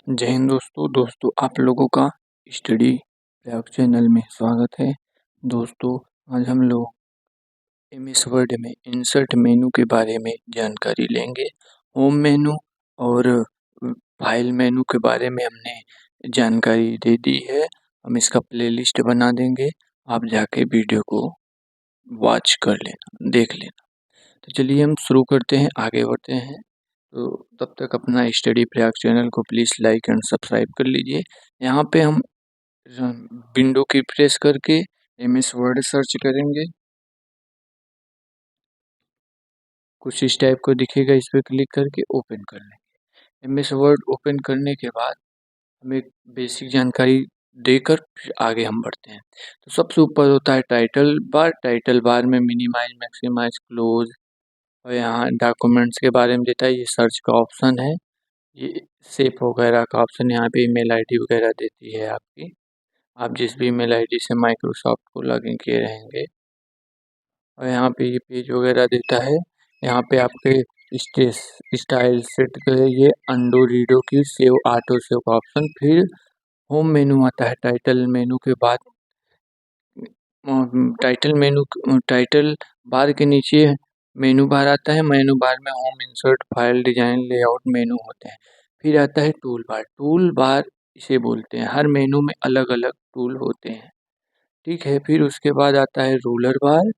जय हिंद दोस्तों आप लोगों का स्टडी प्रयाग चैनल में स्वागत है। दोस्तों आज हम लोग एमएस वर्ड में इंसर्ट मेनू के बारे में जानकारी लेंगे। होम मेनू और फाइल मेनू के बारे में हमने जानकारी दे दी है। हम इसका प्लेलिस्ट बना देंगे, आप जाके वीडियो को वॉच कर लेना, देख लेना। तो चलिए हम शुरू करते हैं, आगे बढ़ते हैं। तो तब तक अपना स्टडी प्रयाग चैनल को प्लीज़ लाइक एंड सब्सक्राइब कर लीजिए। यहाँ पे हम विंडो की प्रेस करके एमएस वर्ड सर्च करेंगे, कुछ इस टाइप को दिखेगा। इस पर क्लिक करके ओपन कर लेंगे। एमएस वर्ड ओपन करने के बाद हमें बेसिक जानकारी देकर फिर आगे हम बढ़ते हैं। तो सबसे ऊपर होता है टाइटल बार में मिनिमाइज मैक्सिमाइज क्लोज, और यहाँ डॉक्यूमेंट्स के बारे में देता है। ये सर्च का ऑप्शन है, ये सेव वगैरह का ऑप्शन, यहाँ पे ईमेल आईडी वगैरह देती है आपकी। आप जिस भी ईमेल आईडी से माइक्रोसॉफ्ट को लॉगिन किए रहेंगे, और यहाँ पे ये पेज वगैरह देता है। यहाँ पे आपके स्टाइल सेट करिए, अंडू रीडो की सेव ऑटो सेव का ऑप्शन। फिर होम मेनू आता है टाइटल मेनू के बाद। टाइटल बार के नीचे मेनू बार आता है। मेनू बार में home, insert, file, design, layout मेनू होते हैं। फिर आता है टूल बार इसे बोलते हैं। हर मेनू में अलग अलग टूल होते हैं, ठीक है। फिर उसके बाद आता है रूलर बार,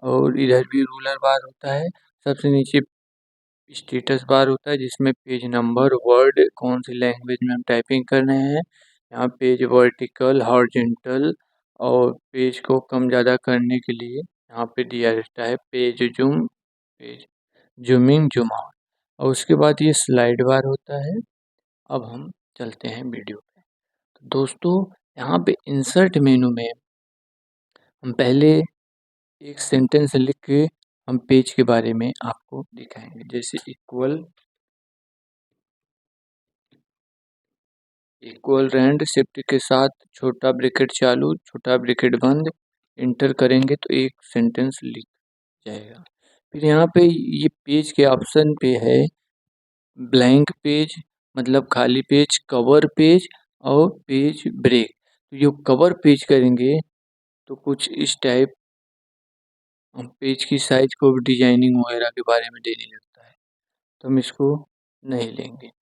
और इधर भी रूलर बार होता है। सबसे नीचे स्टेटस बार होता है, जिसमें पेज नंबर, वर्ड, कौन सी लैंग्वेज में हम टाइपिंग कर रहे हैं। यहाँ पेज वर्टिकल, हॉरिजॉन्टल, और पेज को कम ज़्यादा करने के लिए यहाँ पे दिया रहता है page zoom, page zooming, zoom out. और उसके बाद ये स्लाइड बार होता है। अब हम चलते हैं वीडियो पे। तो दोस्तों यहाँ पे इंसर्ट मेनू में हम पहले एक सेंटेंस लिख के हम पेज के बारे में आपको दिखाएंगे। जैसे इक्वल रैंड शिफ्ट के साथ छोटा ब्रैकेट चालू, छोटा ब्रैकेट बंद, इंटर करेंगे तो एक सेंटेंस लिख जाएगा। फिर यहाँ पे ये पेज के ऑप्शन पे है ब्लैंक पेज मतलब खाली पेज, कवर पेज और पेज ब्रेक। तो जो कवर पेज करेंगे तो कुछ इस टाइप हम पेज की साइज को भी डिजाइनिंग वगैरह के बारे में देने लगता है, तो हम इसको नहीं लेंगे।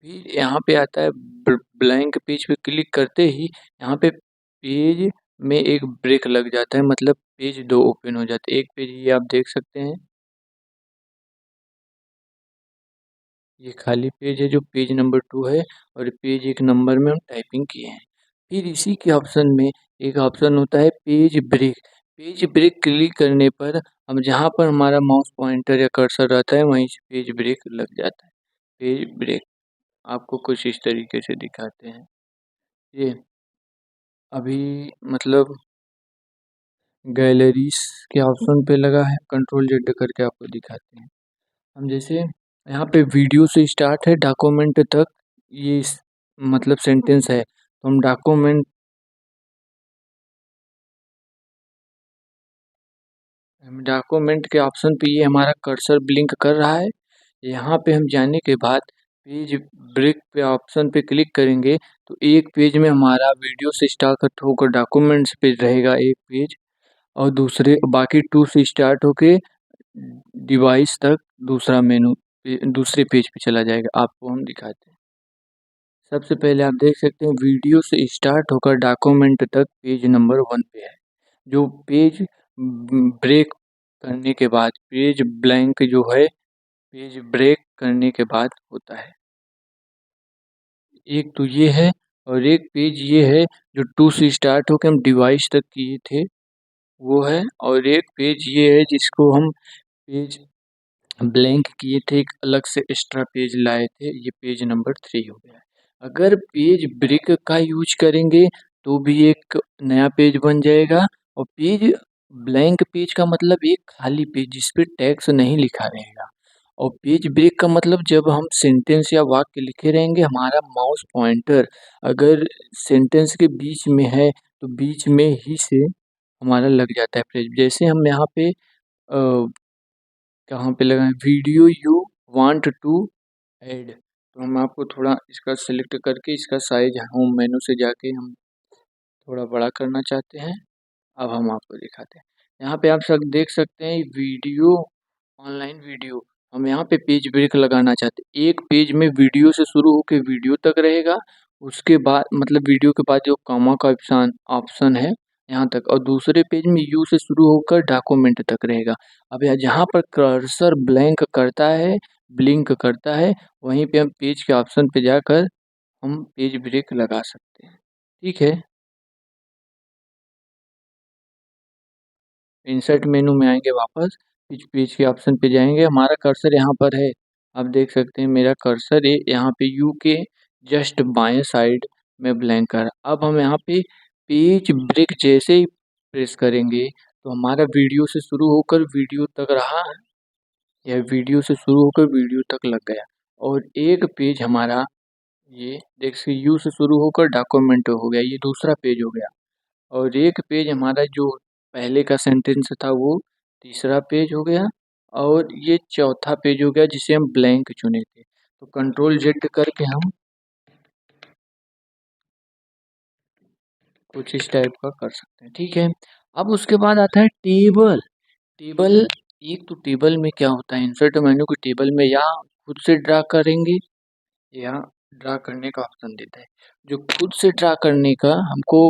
फिर यहाँ पे आता है ब्लैंक पेज पे क्लिक करते ही यहाँ पे पेज में एक ब्रेक लग जाता है, मतलब पेज दो ओपन हो जाते हैं। एक पेज ये आप देख सकते हैं, ये खाली पेज है जो पेज नंबर 2 है, और पेज 1 नंबर में हम टाइपिंग किए हैं। फिर इसी के ऑप्शन में एक ऑप्शन होता है page break. Page break click करने पर हम जहाँ पर हमारा माउस पॉइंटर या कर्सर रहता है वहीं से पेज ब्रेक लग जाता है। पेज ब्रेक आपको कुछ इस तरीके से दिखाते हैं। ये अभी मतलब गैलरीज के ऑप्शन पे लगा है, कंट्रोल जेड करके आपको दिखाते हैं। हम जैसे यहाँ पे वीडियो से स्टार्ट है डॉक्यूमेंट तक, ये मतलब सेंटेंस है, तो हम डॉक्यूमेंट के ऑप्शन पे ये हमारा कर्सर ब्लिंक कर रहा है। यहाँ पे हम जाने के बाद पेज ब्रेक पे ऑप्शन पे क्लिक करेंगे तो एक पेज में हमारा वीडियो से स्टार्ट होकर डॉक्यूमेंट्स पे रहेगा एक पेज, और दूसरे बाकी 2 से स्टार्ट होके डिवाइस तक दूसरा मेनू दूसरे पेज पे चला जाएगा। आपको हम दिखाते हैं। सबसे पहले आप देख सकते हैं वीडियो से स्टार्ट होकर डॉक्यूमेंट तक पेज नंबर 1 पे है। जो पेज ब्रेक करने के बाद पेज ब्लैंक जो है पेज ब्रेक करने के बाद होता है। एक तो ये है, और एक पेज ये है जो 2 से स्टार्ट होकर हम डिवाइस तक किए थे वो है, और एक पेज ये है जिसको हम पेज ब्लैंक किए थे, एक अलग से एक्स्ट्रा पेज लाए थे, ये पेज नंबर 3 हो गया है। अगर पेज ब्रेक का यूज करेंगे तो भी एक नया पेज बन जाएगा, और पेज ब्लैंक पेज का मतलब एक खाली पेज जिस पे टेक्स्ट नहीं लिखा रहेगा। और पेज ब्रेक का मतलब जब हम सेंटेंस या वाक्य लिखे रहेंगे, हमारा माउस पॉइंटर अगर सेंटेंस के बीच में है तो बीच में ही से हमारा लग जाता है पेज। जैसे हम यहाँ पे कहाँ पे लगाएं, video you want to add, तो हम आपको थोड़ा इसका सिलेक्ट करके इसका साइज होम मेनू से जाके हम थोड़ा बड़ा करना चाहते हैं। अब हम आपको दिखाते हैं। यहाँ पे आप सब देख सकते हैं वीडियो, ऑनलाइन वीडियो। हम यहाँ पे पेज ब्रेक लगाना चाहते हैं। एक पेज में वीडियो से शुरू होकर वीडियो तक रहेगा। उसके बाद मतलब वीडियो के बाद जो कॉमा का ऑप्शन ऑप्शन है यहाँ तक, और दूसरे पेज में यू से शुरू होकर डॉक्यूमेंट तक रहेगा। अब यहाँ जहाँ पर कर्सर ब्लिंक करता है वहीं पे हम पेज के ऑप्शन पे जाकर हम पेज ब्रेक लगा सकते हैं। ठीक है। इंसर्ट मेनू में आएंगे वापस, पेज के ऑप्शन पे जाएंगे, हमारा कर्सर यहाँ पर है। आप देख सकते हैं मेरा कर्सर है यहाँ पे यू के जस्ट बाएं साइड में ब्लैंक है। अब हम यहाँ पे पेज ब्रेक जैसे ही प्रेस करेंगे तो हमारा वीडियो से शुरू होकर वीडियो तक रहा, या वीडियो से शुरू होकर वीडियो तक लग गया। और एक पेज हमारा ये देख से यू से शुरू होकर डॉक्यूमेंट हो गया, ये दूसरा पेज हो गया। और एक पेज हमारा जो पहले का सेंटेंस था वो तीसरा पेज हो गया, और ये चौथा पेज हो गया जिसे हम ब्लैंक चुने थे। तो कंट्रोल जेड करके हम कुछ इस टाइप का कर सकते हैं। ठीक है। अब उसके बाद आता है टेबल। टेबल, एक तो टेबल में क्या होता है, इंसर्ट मेन्यू को टेबल में या खुद से ड्रा करेंगे या ड्रा करने का ऑप्शन देता है। जो खुद से ड्रा करने का हमको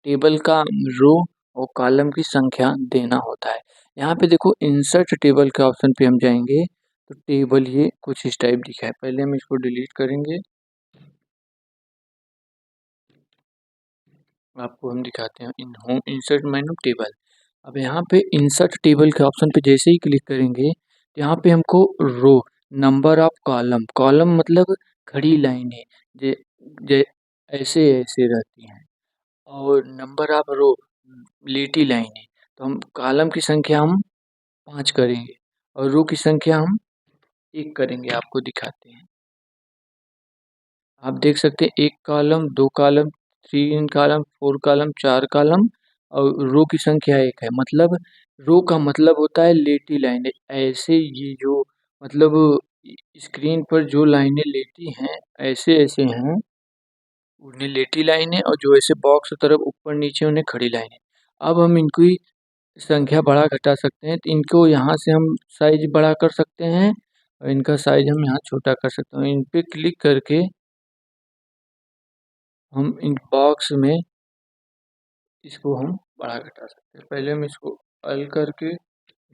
टेबल का रो और कॉलम की संख्या देना होता है। यहाँ पे देखो इंसर्ट टेबल के ऑप्शन पे हम जाएंगे तो टेबल ये कुछ इस टाइप दिखा है। पहले हम इसको डिलीट करेंगे, आपको हम दिखाते हैं इन होम इंसर्ट मेनू टेबल। अब यहाँ पे इंसर्ट टेबल के ऑप्शन पे जैसे ही क्लिक करेंगे तो यहाँ पे हमको रो, नंबर ऑफ कॉलम, कॉलम मतलब खड़ी लाइनें जे जे ऐसे ऐसे रहती हैं, और नंबर ऑफ रो लेटी लाइनें। तो हम कॉलम की संख्या हम 5 करेंगे और रो की संख्या हम 1 करेंगे। आपको दिखाते हैं। आप देख सकते हैं 1 column, 2 column, 3 column, 4 column, 4 column, और रो की संख्या 1 है। मतलब रो का मतलब होता है लेटी लाइनें। ऐसे ये जो मतलब स्क्रीन पर जो लाइनें लेटी हैं ऐसे-ऐसे हैं, उन्हें लेटी लाइनें, और जो ऐसे बॉक्स तरफ ऊपर नीचे उन्हें खड़ी लाइनें। अब हम इनकी संख्या बढ़ा घटा सकते हैं। तो इनको यहाँ से हम साइज बड़ा कर सकते हैं और इनका साइज हम यहाँ छोटा कर सकते हैं। इन पे क्लिक करके हम इन बॉक्स में इसको हम बढ़ा घटा सकते हैं। पहले हम इसको अल करके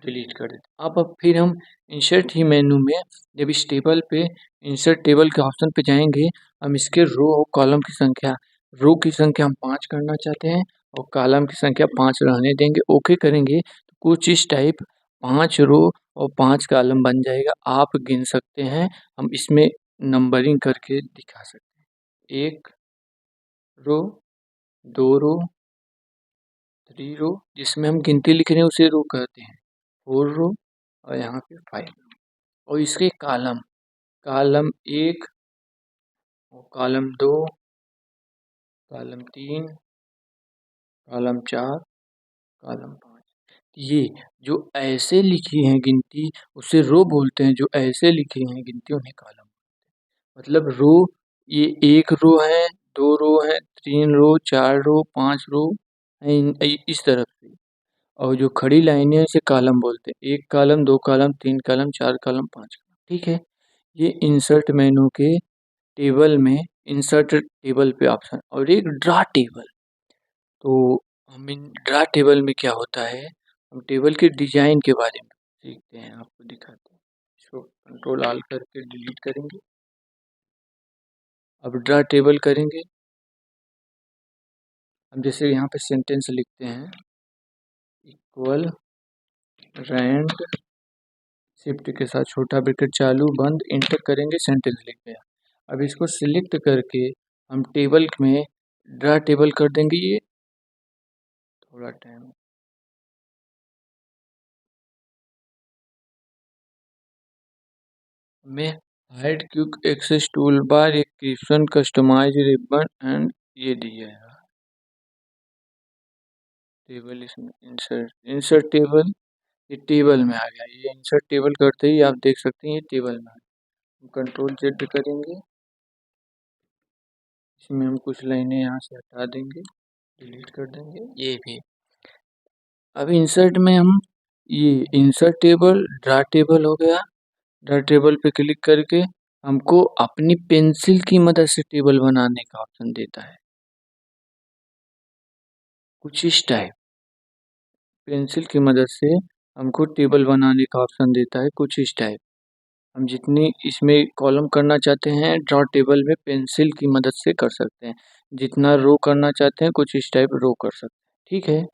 डिलीट कर देते हैं। अब फिर हम इंसर्ट ही मेनू में जब इस टेबल पे इंसर्ट टेबल के ऑप्शन पे जाएंगे, हम इसके रो और कॉलम की संख्या, रो की संख्या हम 5 करना चाहते हैं और कॉलम की संख्या 5 रहने देंगे। ओके करेंगे तो कुछ इस टाइप 5 रो और 5 कॉलम बन जाएगा। आप गिन सकते हैं, हम इसमें नंबरिंग करके दिखा सकते हैं। 1 रो, 2 रो, 3 रो, जिसमें हम गिनती लिख रहे हैं उसे रो कहते हैं, 4 रो, और यहाँ पे 5 रो। और इसके कॉलम, कॉलम 1 और कॉलम 2, कॉलम 3, कॉलम 4, कॉलम 5। ये जो ऐसे लिखी हैं गिनती उसे रो बोलते हैं, जो ऐसे लिखी हैं गिनती उन्हें कॉलम। मतलब रो, ये 1 रो है, 2 रो है, 3 रो, 4 रो, 5 रो, इस तरफ से। और जो खड़ी लाइनें हैं इसे कॉलम बोलते हैं। 1 column, 2 column, 3 column, 4 column, 5 column. ठीक है। ये इंसर्ट मेनू के टेबल में इंसर्ट टेबल पे ऑप्शन, और एक ड्रा टेबल। तो हम इन ड्रा टेबल में क्या होता है, हम टेबल के डिजाइन के बारे में सीखते हैं, आपको दिखाते हैं। इसको कंट्रोल ऑल करके डिलीट करेंगे। अब ड्रा टेबल करेंगे, हम जैसे यहाँ पे सेंटेंस लिखते हैं, इक्वल रैंड शिफ्ट के साथ छोटा ब्रैकेट चालू बंद, इंटर करेंगे, सेंटेंस लिख गया। अब इसको सिलेक्ट करके हम टेबल में ड्रा टेबल कर देंगे। ये थोड़ा टाइम में hide quick access toolbar, एक क्रिप्शन कस्टमाइज रिबन एंड ये दिया है। टेबल इसमें इंसर्ट, इंसर्ट टेबल, ये टेबल में आ गया। ये इंसर्ट टेबल करते ही आप देख सकते हैं ये टेबल में आ गया। कंट्रोल जेड करेंगे, इसमें हम कुछ लाइनें यहाँ से हटा देंगे, डिलीट कर देंगे, ये भी। अब इंसर्ट में हम ये इंसर्ट टेबल, ड्रा टेबल हो गया। ड्रा टेबल पे क्लिक करके हमको अपनी पेंसिल की मदद से टेबल बनाने का ऑप्शन देता है, कुछ इस टाइप। पेंसिल की मदद से हमको टेबल बनाने का ऑप्शन देता है, कुछ इस टाइप। हम जितनी इसमें कॉलम करना चाहते हैं ड्रॉ टेबल में पेंसिल की मदद से कर सकते हैं, जितना रो करना चाहते हैं कुछ इस टाइप रो कर सकते हैं, ठीक है।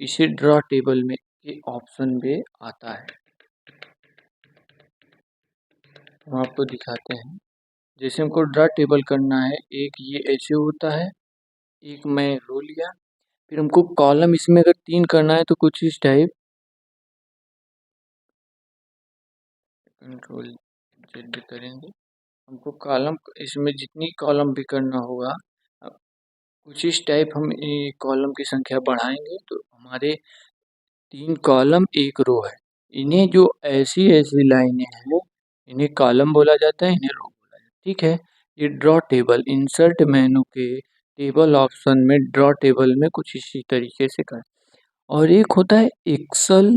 इसे ड्रॉ टेबल में ये ऑप्शन पे आता है। हम आपको दिखाते हैं, जैसे हमको ड्रॉ टेबल करना है, एक ये ऐसे होता है, एक मैं रो लिया, फिर हमको कॉलम इसमें अगर 3 करना है तो कुछ इस टाइप, कंट्रोल जेड करेंगे, हमको कॉलम इसमें जितनी कॉलम भी करना होगा कुछ इस टाइप हम कॉलम की संख्या बढ़ाएंगे तो हमारे 3 कॉलम 1 रो है। इन्हें जो ऐसी ऐसी लाइनें हैं इन्हें कॉलम बोला जाता है, इन्हें रो बोला जाता है, ठीक है। ये ड्रॉ टेबल इंसर्ट मेनू के टेबल ऑप्शन में ड्रॉ टेबल में कुछ इसी तरीके से कर। और एक होता है एक्सेल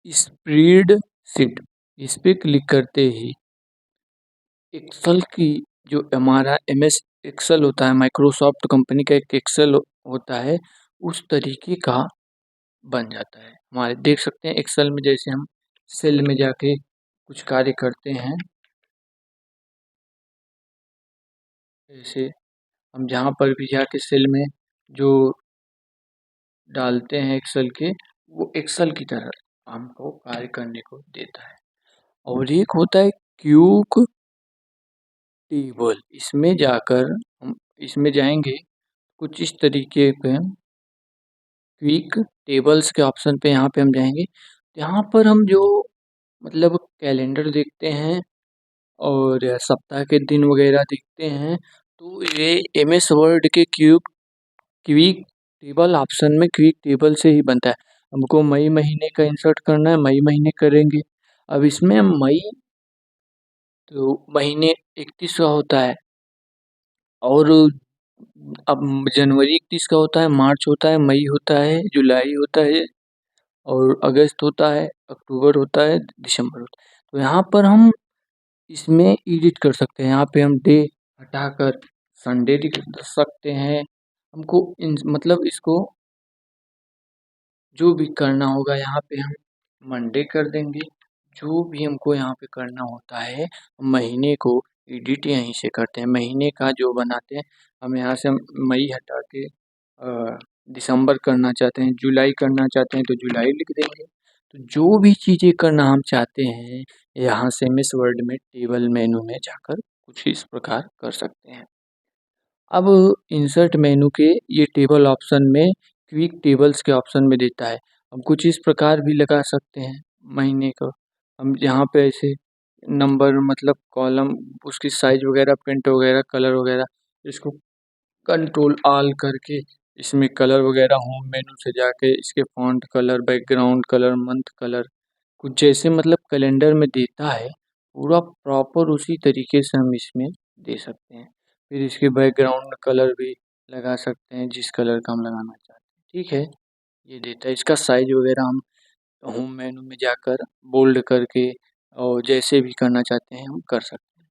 स्प्रेडशीट, इस पे क्लिक करते ही एक्सेल की जो हमारा MS एक्सेल होता है, माइक्रोसॉफ्ट कंपनी का एक एक्सेल होता है, उस तरीके का बन जाता है। हमारे देख सकते हैं एक्सेल में जैसे हम सेल में जाके कुछ कार्य करते हैं, जैसे हम जहाँ पर भी जाके सेल में जो डालते हैं एक्सेल के, वो एक्सेल की तरह हमको कार्य करने को देता है। और एक होता है क्यूक टेबल, इसमें जाकर हम इसमें जाएंगे कुछ इस तरीके पे, क्विक टेबल्स के ऑप्शन पे यहाँ पे हम जाएंगे, यहाँ पर हम जो मतलब कैलेंडर देखते हैं और सप्ताह के दिन वगैरह देखते हैं, तो ये MS वर्ड के क्विक टेबल ऑप्शन में क्विक टेबल से ही बनता है। हमको मई महीने का इंसर्ट करना है, मई महीने करेंगे। अब इसमें हम मई तो महीने 31 का होता है, और अब जनवरी 31 का होता है, मार्च होता है, मई होता है, जुलाई होता है, और अगस्त होता है, अक्टूबर होता है, दिसंबर होता है। तो यहाँ पर हम इसमें एडिट कर सकते हैं, यहाँ पे हम डे हटाकर संडे लिख सकते हैं। हमको इन मतलब इसको जो भी करना होगा यहाँ पे हम मंडे कर देंगे। जो भी हमको यहाँ पे करना होता है, महीने को एडिट यहीं से करते हैं, महीने का जो बनाते हैं हम यहाँ से हम मई हटा के दिसंबर करना चाहते हैं, जुलाई करना चाहते हैं तो जुलाई लिख देंगे। तो जो भी चीज़ें करना हम चाहते हैं यहाँ से MS वर्ड में टेबल मेनू में जाकर कुछ इस प्रकार कर सकते हैं। अब इंसर्ट मेनू के ये टेबल ऑप्शन में क्विक टेबल्स के ऑप्शन में देता है, हम कुछ इस प्रकार भी लगा सकते हैं महीने को। हम यहाँ पे ऐसे नंबर मतलब कॉलम, उसकी साइज वगैरह, प्रिंट वगैरह, कलर वगैरह, इसको कंट्रोल ऑल करके इसमें कलर वगैरह होम मेनू से जाके इसके font colour, background colour, month colour, कुछ जैसे मतलब कैलेंडर में देता है पूरा प्रॉपर उसी तरीके से हम इसमें दे सकते हैं। फिर इसके बैकग्राउंड कलर भी लगा सकते हैं जिस कलर का हम लगाना चाहते हैं, ठीक है। ये देता है, इसका साइज वगैरह हम होम मेनू में जाकर बोल्ड करके और जैसे भी करना चाहते हैं हम कर सकते हैं।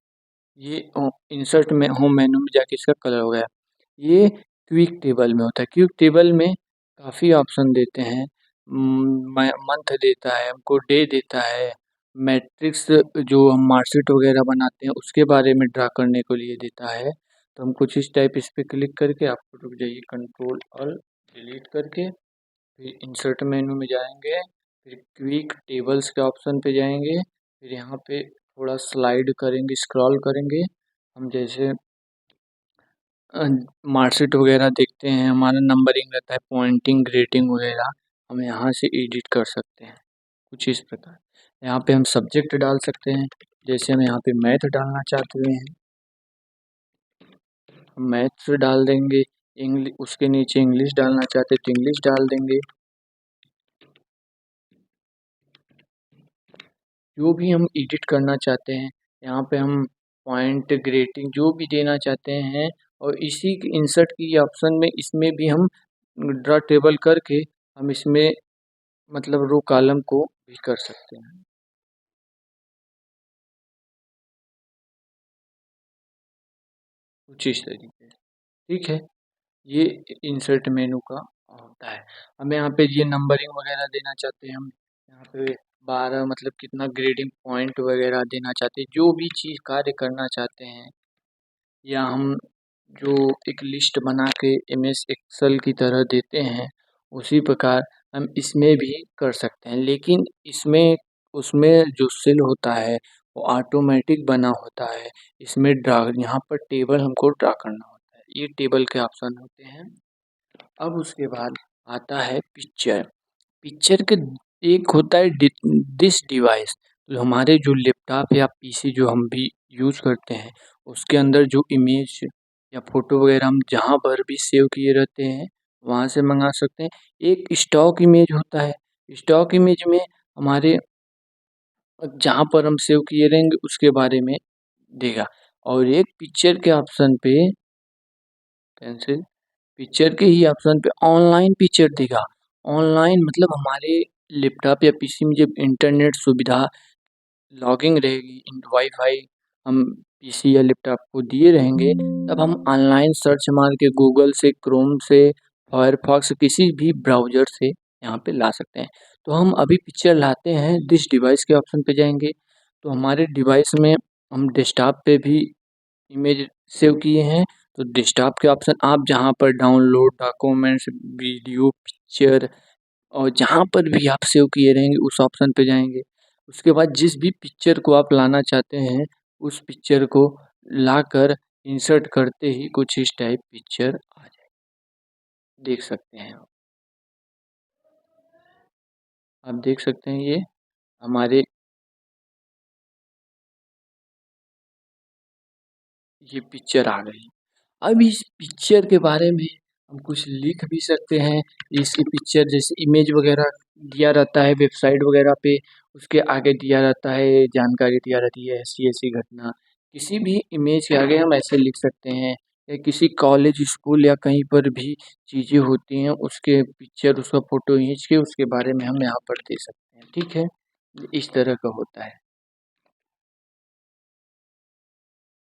ये इंसर्ट में होम मेनू में जाके इसका कलर हो गया। ये क्विक टेबल में होता है, क्विक टेबल में काफ़ी ऑप्शन देते हैं, मंथ देता है हमको, डे देता है, मैट्रिक्स जो हम मार्कशीट वगैरह बनाते हैं उसके बारे में ड्रा करने के लिए देता है। तो हम कुछ इस टाइप इस पर क्लिक करके, आपको रुक जाइए, कंट्रोल और डिलीट करके फिर इंसर्ट मेनू में जाएंगे, फिर क्विक टेबल्स के ऑप्शन पे जाएंगे, फिर यहाँ पे थोड़ा स्लाइड करेंगे, स्क्रॉल करेंगे। हम जैसे मार्कशीट वगैरह देखते हैं, हमारा नंबरिंग रहता है, पॉइंटिंग, ग्रेडिंग वगैरह हम यहाँ से एडिट कर सकते हैं कुछ इस प्रकार। यहाँ पे हम सब्जेक्ट डाल सकते हैं, जैसे हम यहाँ पे मैथ डालना चाहते हैं, हम मैथ्स डाल देंगे। इंग्लिश, उसके नीचे इंग्लिश डालना चाहते हैं तो इंग्लिश डाल देंगे। जो भी हम एडिट करना चाहते हैं यहाँ पे हम पॉइंट ग्रेटिंग जो भी देना चाहते हैं, और इसी इंसर्ट की ऑप्शन में इसमें भी हम ड्रा टेबल करके हम इसमें मतलब रो कॉलम को भी कर सकते हैं। कुछ इस तरीके से, ठीक है। ये इंसर्ट मेनू का होता है। हमें यहाँ पे ये नंबरिंग वगैरह देना चाहते हैं हम, यहाँ पे 12 मतलब कितना ग्रेडिंग पॉइंट वगैरह देना चाहते हैं, जो भी चीज़ कार्य करना चाहते हैं, या हम जो एक लिस्ट बना के एमएस एक्सेल की तरह देते हैं, उसी प्रकार हम इसमें भी कर सकते हैं। लेकिन इसमें उसमें जो सेल होता है वो ऑटोमेटिक बना होता है। इसमें ड्रा यहाँ पर टेबल हमको ड्रा करना होता है, ये टेबल के ऑप्शन होते हैं। अब उसके बाद आता है पिक्चर। पिक्चर के एक होता है दिस डिवाइस, तो हमारे जो लैपटॉप या पीसी जो हम भी यूज़ करते हैं, उसके अंदर जो इमेज या फ़ोटो वगैरह हम जहाँ पर भी सेव किए रहते हैं, वहाँ से मंगा सकते हैं। एक स्टॉक इमेज होता है, स्टॉक इमेज में हमारे जहाँ पर हम सेव किए रहेंगे उसके बारे में देगा। और एक पिक्चर के ऑप्शन पे कैंसिल, पिक्चर के ही ऑप्शन पे ऑनलाइन पिक्चर देगा। ऑनलाइन मतलब हमारे लैपटॉप या पीसी में जब इंटरनेट सुविधा लॉगिंग रहेगी, वाईफाई हम पीसी या लैपटॉप को दिए रहेंगे, तब हम ऑनलाइन सर्च मार के गूगल से, क्रोम से, फायरफॉक्स किसी भी ब्राउज़र से यहाँ पे ला सकते हैं। तो हम अभी पिक्चर लाते हैं, दिस डिवाइस के ऑप्शन पे जाएँगे, तो हमारे डिवाइस में हम डेस्कटॉप पे भी इमेज सेव किए हैं, तो डेस्कटॉप के ऑप्शन आप जहाँ पर डाउनलोड, डॉक्यूमेंट्स, वीडियो, पिक्चर और जहाँ पर भी आप सेव किए रहेंगे उस ऑप्शन पे जाएँगे। उसके बाद जिस भी पिक्चर को आप लाना चाहते हैं, उस पिक्चर को लाकर इंसर्ट करते ही कुछ इस टाइप पिक्चर आ जाए, देख सकते हैं आप। आप देख सकते हैं ये हमारे ये पिक्चर आ गई। अब इस पिक्चर के बारे में हम कुछ लिख भी सकते हैं। इसकी पिक्चर जैसे इमेज वगैरह दिया रहता है वेबसाइट वगैरह पे, उसके आगे दिया रहता है, जानकारी दिया रहती है, ऐसी-ऐसी घटना। किसी भी इमेज के आगे हम ऐसे लिख सकते हैं, या किसी कॉलेज, स्कूल या कहीं पर भी चीज़ें होती हैं, उसके पिक्चर, उसका फ़ोटो खींच के उसके बारे में हम यहाँ पर दे सकते हैं, ठीक है? इस तरह का होता है।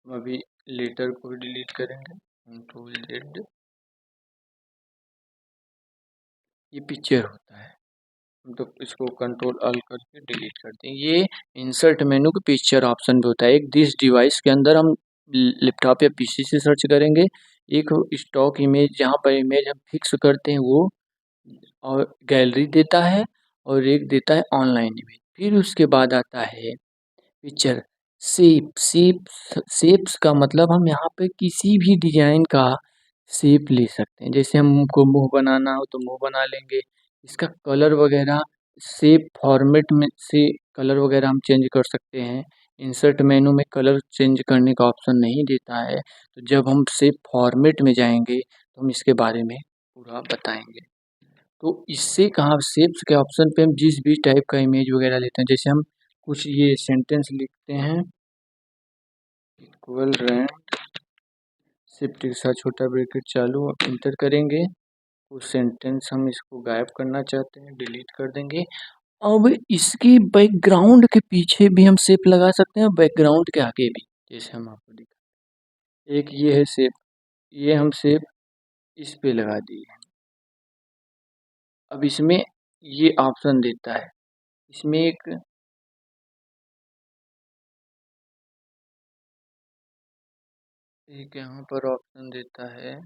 हम अभी लेटर को डिलीट करेंगे, कंट्रोल ज़ेड, ये पिक्चर होता है। तो इसको कंट्रोल अल करके डिलीट करते हैं। ये इंसर्ट मेनू के पिक्चर ऑप्शन पे होता है। एक दिस डिवाइस के अंदर हम लैपटॉप या पीसी से सर्च करेंगे। एक स्टॉक इमेज जहाँ पर इमेज हम फिक्स करते हैं वो, और गैलरी देता है, और एक देता है ऑनलाइन इमेज। फिर उसके बाद आता है पिक्चर शेप्स का मतलब हम यहाँ पे किसी भी डिजाइन का शेप ले सकते हैं। जैसे हमको मुंह बनाना हो तो मुंह बना लेंगे। इसका कलर वगैरह शेप फॉर्मेट में से कलर वगैरह हम चेंज कर सकते हैं। इंसर्ट मेनू में कलर चेंज करने का ऑप्शन नहीं देता है, तो जब हम शेप फॉर्मेट में जाएंगे तो हम इसके बारे में पूरा बताएंगे। तो इससे कहाँ शेप्स के ऑप्शन पे हम जिस भी टाइप का इमेज वगैरह लेते हैं, जैसे हम कुछ ये सेंटेंस लिखते हैं, इक्वल रैंक शिफ्ट के साथ छोटा ब्रैकेट चालू, इंटर करेंगे। उस सेंटेंस हम इसको गायब करना चाहते हैं, डिलीट कर देंगे। अब इसके बैकग्राउंड के पीछे भी हम शेप लगा सकते हैं, बैकग्राउंड के आगे भी, जैसे हम आपको दिखा, एक ये है शेप, ये हम शेप इस पे लगा दिए। अब इसमें ये ऑप्शन देता है, इसमें एक यहाँ पर ऑप्शन देता है,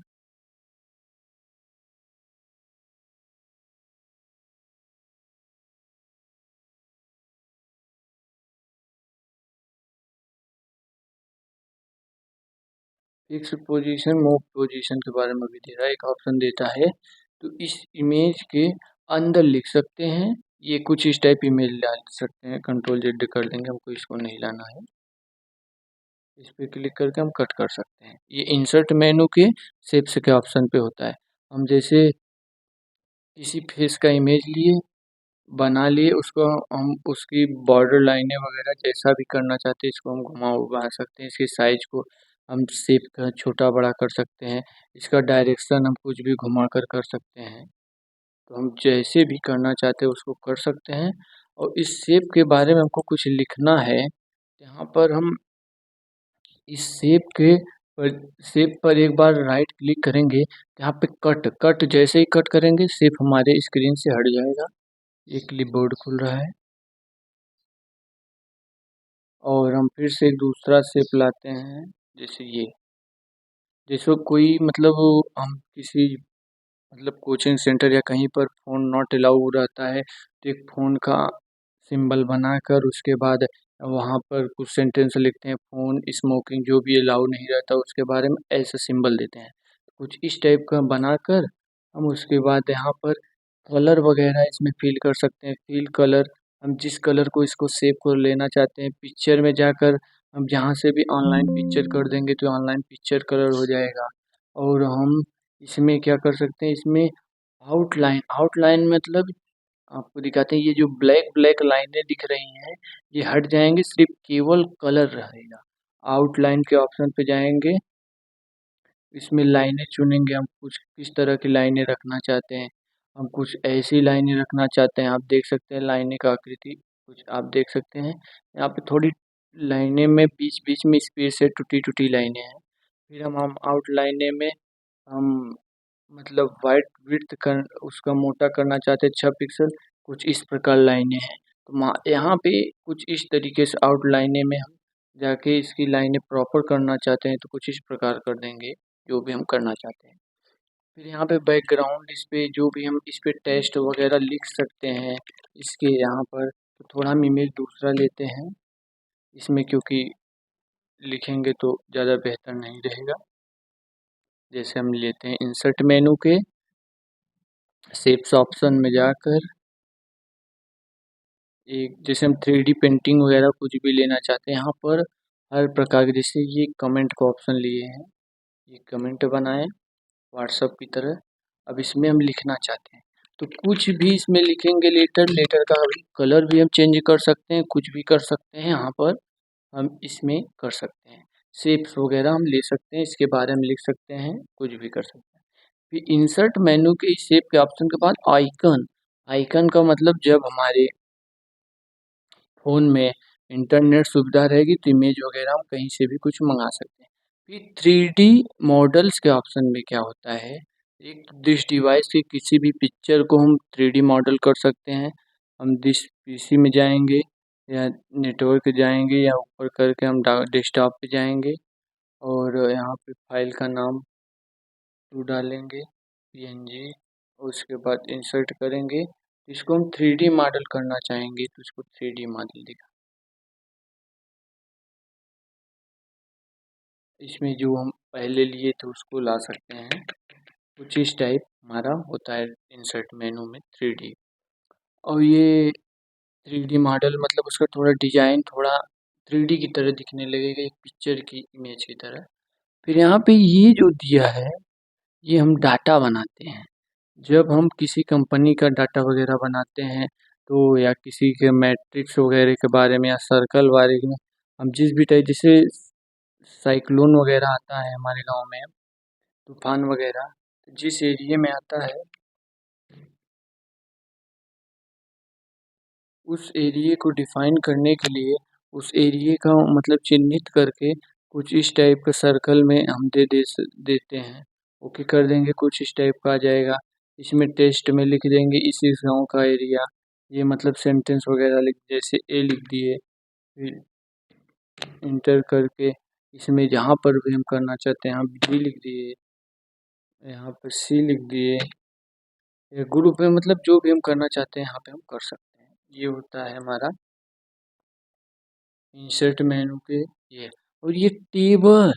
फिक्स पोजीशन, मूव पोजीशन के बारे में भी दे रहा है, एक ऑप्शन देता है। तो इस इमेज के अंदर लिख सकते हैं, ये कुछ इस टाइप इमेज डाल सकते हैं, कंट्रोल जेड कर देंगे, हमको इसको नहीं लाना है। इस पे क्लिक करके हम कट कर सकते हैं। ये इंसर्ट मेनू के शेप्स के ऑप्शन पे होता है। हम जैसे किसी फेस का इमेज लिए, बना लिए उसको हम उसकी बॉर्डर लाइनें वगैरह जैसा भी करना चाहते हैं इसको हम घुमा सकते हैं। इसके साइज को हम शेप का छोटा बड़ा कर सकते हैं। इसका डायरेक्शन हम कुछ भी घुमा कर सकते हैं। तो हम जैसे भी करना चाहते हैं उसको कर सकते हैं। और इस शेप के बारे में हमको कुछ लिखना है, यहाँ पर हम इस शेप पर एक बार राइट क्लिक करेंगे, यहाँ पे कट जैसे ही कट करेंगे शेप हमारे स्क्रीन से हट जाएगा। ये क्लिपबोर्ड खुल रहा है और हम फिर से एक दूसरा शेप लाते हैं, जैसे ये। जैसे कोई मतलब हम किसी मतलब कोचिंग सेंटर या कहीं पर फ़ोन नॉट अलाउ रहता है, तो एक फ़ोन का सिंबल बनाकर उसके बाद वहाँ पर कुछ सेंटेंस लिखते हैं, फ़ोन स्मोकिंग जो भी अलाउ नहीं रहता उसके बारे में ऐसा सिंबल देते हैं। कुछ इस टाइप का बनाकर हम उसके बाद यहाँ पर कलर वगैरह इसमें फ़िल कर सकते हैं। फ़िल कलर, हम जिस कलर को इसको शेप को लेना चाहते हैं, पिक्चर में जाकर हम जहाँ से भी ऑनलाइन पिक्चर कर देंगे तो ऑनलाइन पिक्चर कलर हो जाएगा। और हम इसमें क्या कर सकते हैं, इसमें आउटलाइन मतलब आपको दिखाते हैं, ये जो ब्लैक ब्लैक लाइनें दिख रही हैं ये हट जाएंगे, सिर्फ केवल कलर रहेगा। आउटलाइन के ऑप्शन पे जाएंगे, इसमें लाइनें चुनेंगे, हम कुछ किस तरह की लाइनें रखना चाहते हैं। हम कुछ ऐसी लाइनें रखना चाहते हैं, आप देख सकते हैं लाइनें का आकृति कुछ आप देख सकते हैं। यहाँ पे थोड़ी लाइनें में बीच बीच में स्पेस है, टूटी टूटी लाइनें हैं। फिर हम आउटलाइने में हम मतलब वाइट विड्थ कर उसका मोटा करना चाहते हैं 6 पिक्सल, कुछ इस प्रकार लाइनें हैं। तो यहाँ पे कुछ इस तरीके से आउटलाइने में हम जाके इसकी लाइनें प्रॉपर करना चाहते हैं तो कुछ इस प्रकार कर देंगे, जो भी हम करना चाहते हैं। फिर यहाँ पे बैकग्राउंड, इस पे जो भी हम इस पे टेस्ट वगैरह लिख सकते हैं इसके यहाँ पर। तो थोड़ा हम इमेज दूसरा लेते हैं इसमें, क्योंकि लिखेंगे तो ज़्यादा बेहतर नहीं रहेगा। जैसे हम लेते हैं इंसर्ट मेनू के शेप्स ऑप्शन में जाकर एक, जैसे हम 3D पेंटिंग वगैरह कुछ भी लेना चाहते हैं यहाँ पर हर प्रकार के, जैसे ये कमेंट का ऑप्शन लिए हैं, ये कमेंट बनाएं व्हाट्सअप की तरह। अब इसमें हम लिखना चाहते हैं तो कुछ भी इसमें लिखेंगे, लेटर का भी कलर भी हम चेंज कर सकते हैं, कुछ भी कर सकते हैं यहाँ पर हम इसमें कर सकते हैं। शेप्स वगैरह हम ले सकते हैं, इसके बारे में लिख सकते हैं, कुछ भी कर सकते हैं। फिर इंसर्ट मेनू के इस शेप के ऑप्शन के बाद आइकन, आइकन का मतलब जब हमारे फ़ोन में इंटरनेट सुविधा रहेगी तो इमेज वगैरह हम कहीं से भी कुछ मंगा सकते हैं। फिर 3D मॉडल्स के ऑप्शन में क्या होता है, एक जिस डिवाइस की किसी भी पिक्चर को हम 3D मॉडल कर सकते हैं। हम जिस पीसी में जाएंगे या नेटवर्क जाएंगे या ऊपर करके हम डेस्कटॉप पे जाएंगे और यहाँ पे फाइल का नाम टू डालेंगे पीएनजी, और उसके बाद इंसर्ट करेंगे। इसको हम 3D मॉडल करना चाहेंगे तो इसको 3D मॉडल दिखा, इसमें जो हम पहले लिए थे उसको ला सकते हैं। कुछ इस टाइप हमारा होता है इंसर्ट मेनू में 3D। और ये 3D मॉडल मतलब उसका थोड़ा डिजाइन थोड़ा 3D की तरह दिखने लगेगा, एक पिक्चर की इमेज की तरह। फिर यहाँ पे ये जो दिया है ये हम डाटा बनाते हैं। जब हम किसी कंपनी का डाटा वगैरह बनाते हैं तो या किसी के मैट्रिक्स वगैरह के बारे में या सर्कल बारे में, हम जिस भी टाइप, जैसे साइक्लोन वगैरह आता है हमारे गांव में, तूफान वगैरह, तो जिस एरिया में आता है उस एरिया को डिफाइन करने के लिए उस एरिया का मतलब चिन्हित करके कुछ इस टाइप का सर्कल में हम देते हैं। ओके कर देंगे, कुछ इस टाइप का आ जाएगा। इसमें टेस्ट में लिख देंगे इस गांव का एरिया, ये मतलब सेंटेंस वगैरह लिख, जैसे ए लिख दिए, फिर इंटर करके इसमें जहाँ पर भी हम करना चाहते हैं, हम बी लिख दिए, यहाँ पर सी लिख दिए, ग्रुप में मतलब जो भी हम करना चाहते हैं यहाँ पे हम कर सकते हैं। ये होता है हमारा इंसर्ट मेनू के ये। और ये टेबल,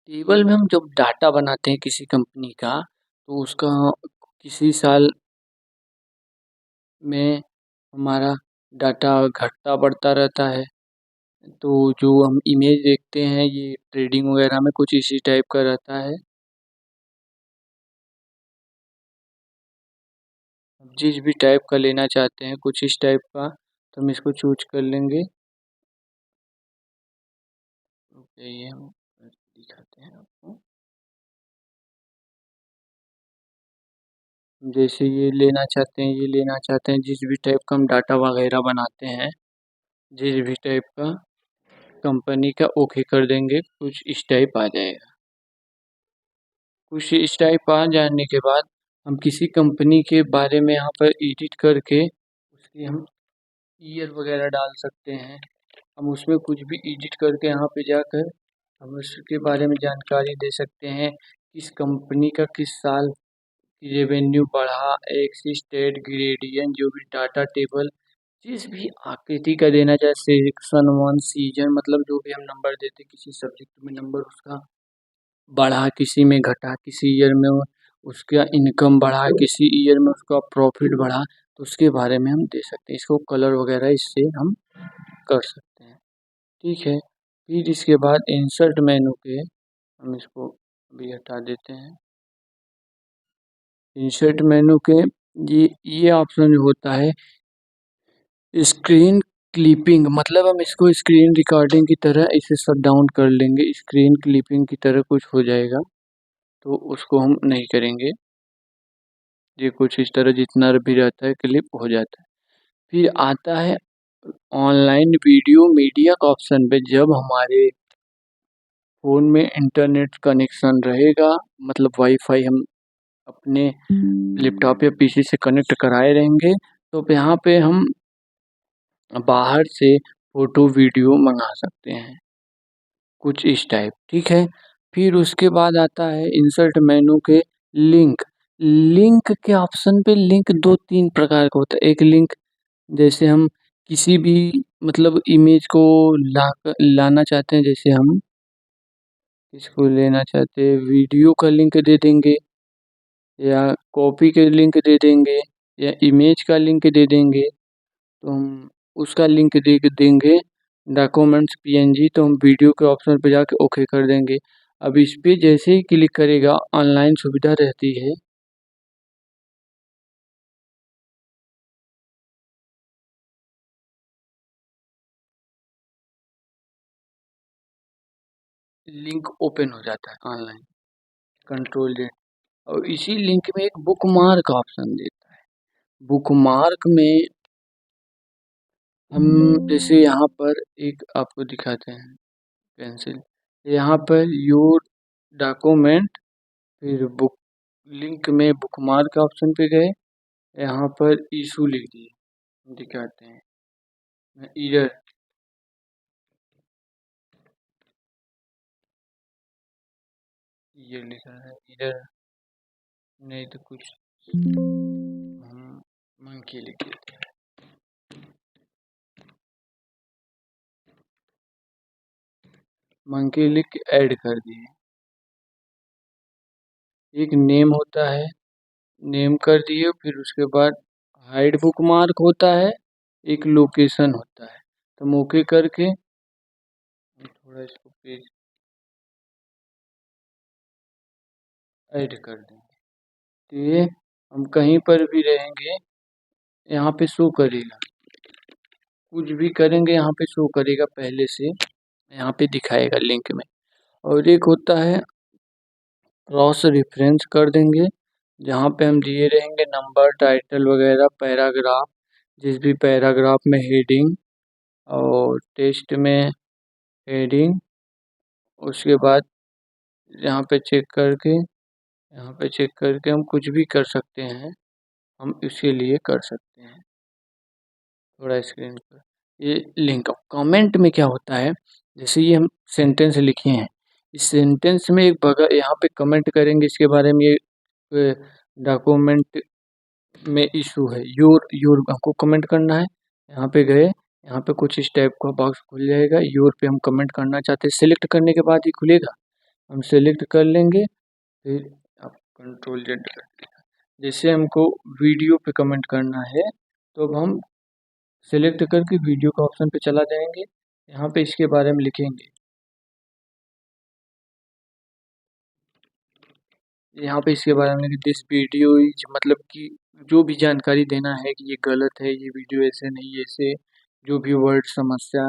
टेबल में हम जब डाटा बनाते हैं किसी कंपनी का तो उसका किसी साल में हमारा डाटा घटता बढ़ता रहता है। तो जो हम इमेज देखते हैं ये ट्रेडिंग वगैरह में कुछ इसी टाइप का रहता है। जिस भी टाइप का लेना चाहते हैं कुछ इस टाइप का, तो हम इसको चूज कर लेंगे। ओके, ये हम दिखाते हैं आपको। जैसे ये लेना चाहते हैं, ये लेना चाहते हैं, जिस भी टाइप का हम डाटा वगैरह बनाते हैं, जिस भी टाइप का कंपनी का ओके कर देंगे, कुछ इस टाइप आ जाएगा। कुछ इस टाइप आ जाने के बाद हम किसी कंपनी के बारे में यहाँ पर एडिट करके उसकी हम ईयर वगैरह डाल सकते हैं। हम उसमें कुछ भी एडिट करके यहाँ पे जाकर हम उसके बारे में जानकारी दे सकते हैं, किस कंपनी का किस साल रेवेन्यू बढ़ा, एक्सिस्टेड ग्रेडियंट, जो भी डाटा टेबल, जिस भी आकृति का देना चाहे, सेक्शन 1 सीजन, मतलब जो भी हम नंबर देते किसी सब्जेक्ट में नंबर उसका बढ़ा, किसी में घटा, किसी ईयर में उसका इनकम बढ़ा, किसी ईयर में उसका प्रॉफिट बढ़ा, तो उसके बारे में हम दे सकते हैं। इसको कलर वगैरह इससे हम कर सकते हैं। ठीक है, फिर इसके बाद इंसर्ट मेनू के हम इसको भी हटा देते हैं। इंसर्ट मेनू के ये ऑप्शन जो होता है स्क्रीन क्लिपिंग, मतलब हम इसको स्क्रीन रिकॉर्डिंग की तरह इसे शट डाउन कर लेंगे, स्क्रीन क्लिपिंग की तरह कुछ हो जाएगा, तो उसको हम नहीं करेंगे। ये कुछ इस तरह जितना भी रहता है क्लिप हो जाता है। फिर आता है ऑनलाइन वीडियो मीडिया का ऑप्शन पे। जब हमारे फ़ोन में इंटरनेट कनेक्शन रहेगा, मतलब वाईफाई हम अपने लैपटॉप या पीसी से कनेक्ट कराए रहेंगे, तो यहाँ पे हम बाहर से फ़ोटो वीडियो मंगा सकते हैं, कुछ इस टाइप। ठीक है, फिर उसके बाद आता है इंसर्ट मेनू के लिंक। लिंक के ऑप्शन पे लिंक 2-3 प्रकार का होता है। एक लिंक जैसे हम किसी भी मतलब इमेज को लाना चाहते हैं, जैसे हम इसको लेना चाहते हैं, वीडियो का लिंक दे देंगे, या कॉपी के लिंक दे देंगे, या इमेज का लिंक दे देंगे, तो हम उसका लिंक दे देंगे डॉक्यूमेंट्स पीएनजी, तो हम वीडियो के ऑप्शन पे जाके ओके कर देंगे। अब इस पे जैसे ही क्लिक करेगा ऑनलाइन सुविधा रहती है, लिंक ओपन हो जाता है ऑनलाइन, कंट्रोल जेड। और इसी लिंक में एक बुकमार्क ऑप्शन देता है। बुकमार्क में हम जैसे यहाँ पर एक आपको दिखाते हैं पेंसिल, यहाँ पर योर डॉक्यूमेंट, फिर बुक लिंक में बुकमार्क ऑप्शन पे गए, यहाँ पर इशू लिख दिए, दिखाते हैं इधर, ये लिखा है इधर, नहीं तो कुछ हम मंकी लिख देते हैं। मंकी लिख के ऐड कर दिए। एक नेम होता है, नेम कर दिए, फिर उसके बाद हाइड बुकमार्क होता है, एक लोकेशन होता है, तो हम ओके करके थोड़ा इसको पेज ऐड कर देंगे, तो ये हम कहीं पर भी रहेंगे यहाँ पे शो करेगा, कुछ भी करेंगे यहाँ पे शो करेगा, पहले से यहाँ पे दिखाएगा लिंक में। और एक होता है क्रॉस रेफरेंस कर देंगे, जहाँ पे हम दिए रहेंगे नंबर, टाइटल वगैरह, पैराग्राफ, जिस भी पैराग्राफ में हेडिंग, और टेक्स्ट में हेडिंग, उसके बाद यहाँ पे चेक करके, यहाँ पे चेक करके हम कुछ भी कर सकते हैं, हम इसके लिए कर सकते हैं। थोड़ा स्क्रीन पर ये लिंक कमेंट में क्या होता है, जैसे ये हम सेंटेंस लिखे हैं, इस सेंटेंस में एक बगल यहाँ पे कमेंट करेंगे इसके बारे में, ये डॉक्यूमेंट में इशू है, योर योर हमको कमेंट करना है। यहाँ पे गए, यहाँ पे कुछ इस टाइप का बॉक्स खुल जाएगा, योर पे हम कमेंट करना चाहते हैं, सेलेक्ट करने के बाद ही खुलेगा, हम सेलेक्ट कर लेंगे, फिर आप कंट्रोल जेड कर देगा। जैसे हमको वीडियो पे कमेंट करना है, तो अब हम सेलेक्ट करके वीडियो का ऑप्शन पे चला जाएंगे, यहाँ पे इसके बारे में लिखेंगे, यहाँ पे इसके बारे में लिखेंगे दिस वीडियो इज, मतलब कि जो भी जानकारी देना है कि ये गलत है, ये वीडियो ऐसे नहीं, ऐसे जो भी वर्ड समस्या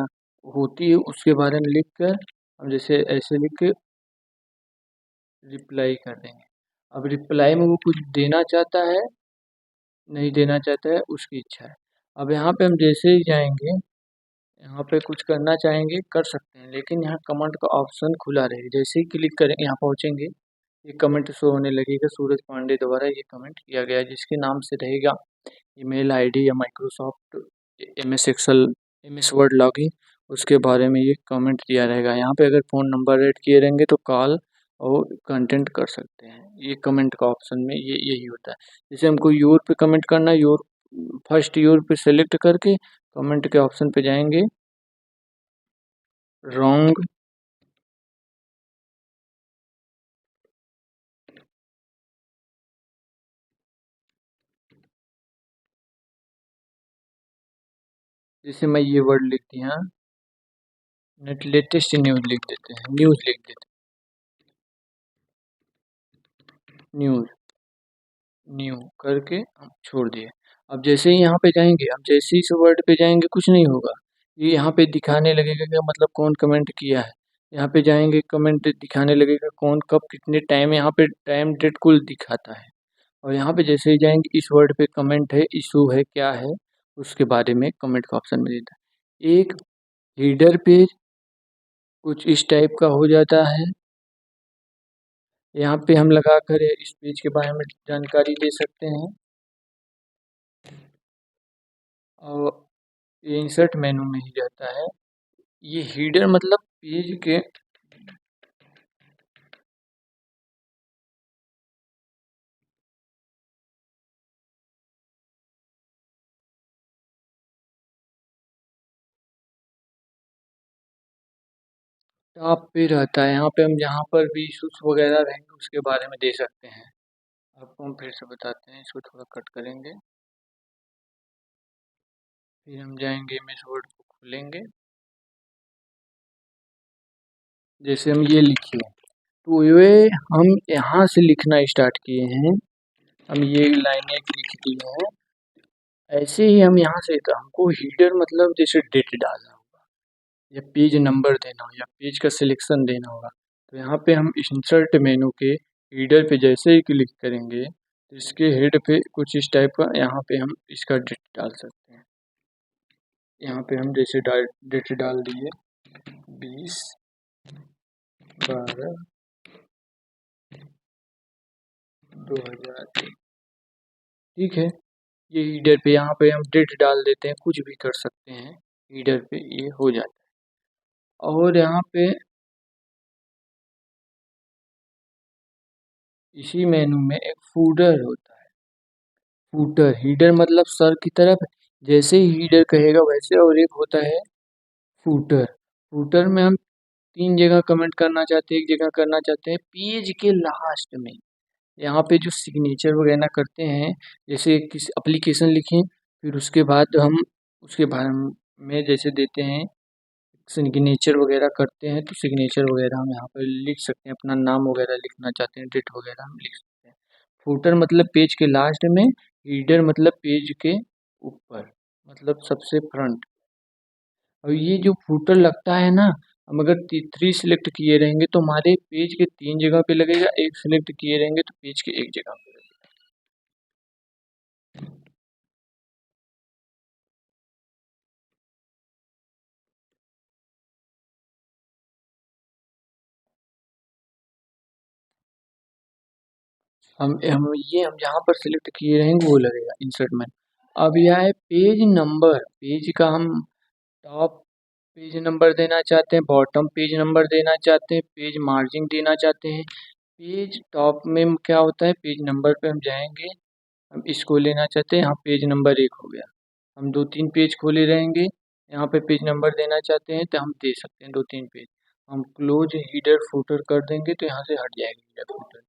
होती है उसके बारे में लिख कर हम जैसे ऐसे लिख के रिप्लाई कर देंगे। अब रिप्लाई में वो कुछ देना चाहता है, नहीं देना चाहता है, उसकी इच्छा है। अब यहाँ पे हम जैसे ही जाएंगे, यहाँ पे कुछ करना चाहेंगे कर सकते हैं, लेकिन यहाँ कमेंट का ऑप्शन खुला रहेगा। जैसे ही क्लिक करेंगे, यहाँ पहुँचेंगे, ये कमेंट शो होने लगेगा, सूरज पांडे द्वारा ये कमेंट किया गया है, जिसके नाम से रहेगा ईमेल आईडी या Microsoft MS Excel, MS Word login, उसके बारे में ये कमेंट दिया रहेगा। यहाँ पे अगर फ़ोन नंबर ऐड किए रहेंगे तो कॉल और कंटेंट कर सकते हैं। ये कमेंट का ऑप्शन में ये यही होता है। जैसे हमको योर पे कमेंट करना है, योर फर्स्ट योर पे सेलेक्ट करके कमेंट के ऑप्शन पे जाएंगे, रॉन्ग, जैसे मैं ये वर्ड लिख दिया, नेट लेटेस्ट न्यूज़ लिख देते हैं, न्यूज़ लिख देते हैं, न्यूज़, न्यू करके हम छोड़ दिए। अब जैसे ही यहाँ पे जाएंगे, अब जैसे ही इस वर्ड पे जाएंगे कुछ नहीं होगा, ये यहाँ पे दिखाने लगेगा कि मतलब कौन कमेंट किया है। यहाँ पे जाएंगे, कमेंट दिखाने लगेगा कौन कब कितने टाइम, यहाँ पे टाइम डेट कुल दिखाता है। और यहाँ पे जैसे ही जाएंगे, इस वर्ड पे कमेंट है, इशू है, क्या है, उसके बारे में कमेंट का ऑप्शन मिल जाता है। एक हीडर पेज कुछ इस टाइप का हो जाता है। यहाँ पे हम लगाकर इस पेज के बारे में जानकारी दे सकते हैं। और ये इंसर्ट मेनू में ही रहता है। ये हीडर मतलब पेज के टॉप पे रहता है। यहाँ पे हम जहाँ पर भी इशूज वगैरह रहेंगे उसके बारे में दे सकते हैं। आपको हम फिर से बताते हैं, इसको थोड़ा कट करेंगे, फिर हम जाएंगे एमएस वर्ड को खोलेंगे। जैसे हम ये लिखिए, तो ये हम यहाँ से लिखना स्टार्ट किए हैं, हम ये लाइनें लिख दी हैं। ऐसे ही हम यहाँ से, तो हमको हीडर मतलब जैसे डेट डालना होगा या पेज नंबर देना होगा या पेज का सिलेक्शन देना होगा, तो यहाँ पे हम इंसर्ट मेनू के हीडर पे जैसे ही क्लिक करेंगे तो इसके हेड पे कुछ इस टाइप का, यहाँ पे हम इसका डेट डाल सकते हैं। यहाँ पे हम जैसे डेट डाल दिए 20/12/2001, ठीक है। ये हीडर पे यहाँ पे हम डेट डाल देते हैं, कुछ भी कर सकते हैं, हीडर पे ये हो जाता है। और यहाँ पे इसी मेनू में एक फूडर होता है, फूटर, हीडर मतलब सर की तरफ जैसे ही हीडर कहेगा वैसे, और एक होता है फूटर। फूटर में हम 3 जगह कमेंट करना चाहते हैं, एक जगह करना चाहते हैं पेज के लास्ट में, यहाँ पे जो सिग्नेचर वगैरह करते हैं, जैसे किसी एप्लीकेशन लिखें, फिर उसके बाद हम उसके बारे में जैसे देते हैं सिग्नेचर वगैरह करते हैं, तो सिग्नेचर वगैरह हम यहाँ पर लिख सकते हैं, अपना नाम वगैरह लिखना चाहते हैं, डेट वगैरह हम लिख सकते हैं। फुटर मतलब पेज के लास्ट में, हीडर मतलब पेज के ऊपर, मतलब सबसे फ्रंट। और ये जो फुटर लगता है ना, हम अगर 3 सिलेक्ट किए रहेंगे तो हमारे पेज के 3 जगह पे लगेगा, एक सिलेक्ट किए रहेंगे तो पेज के एक जगह पे लगेगा। हम जहाँ पर सिलेक्ट किए रहेंगे वो लगेगा इंसर्ट में। अब यह है पेज नंबर, पेज का हम टॉप पेज नंबर देना चाहते हैं, बॉटम पेज नंबर देना चाहते हैं, पेज मार्जिन देना चाहते हैं। पेज टॉप में क्या होता है, पेज नंबर पे हम जाएंगे, हम इसको लेना चाहते हैं, यहाँ पेज नंबर 1 हो गया, हम 2-3 पेज खोले रहेंगे, यहाँ पे पेज नंबर देना चाहते हैं तो हम दे सकते हैं 2-3 पेज। हम क्लोज हीडर फुटर कर देंगे तो यहाँ से हट जाएगा हीडर फुटर,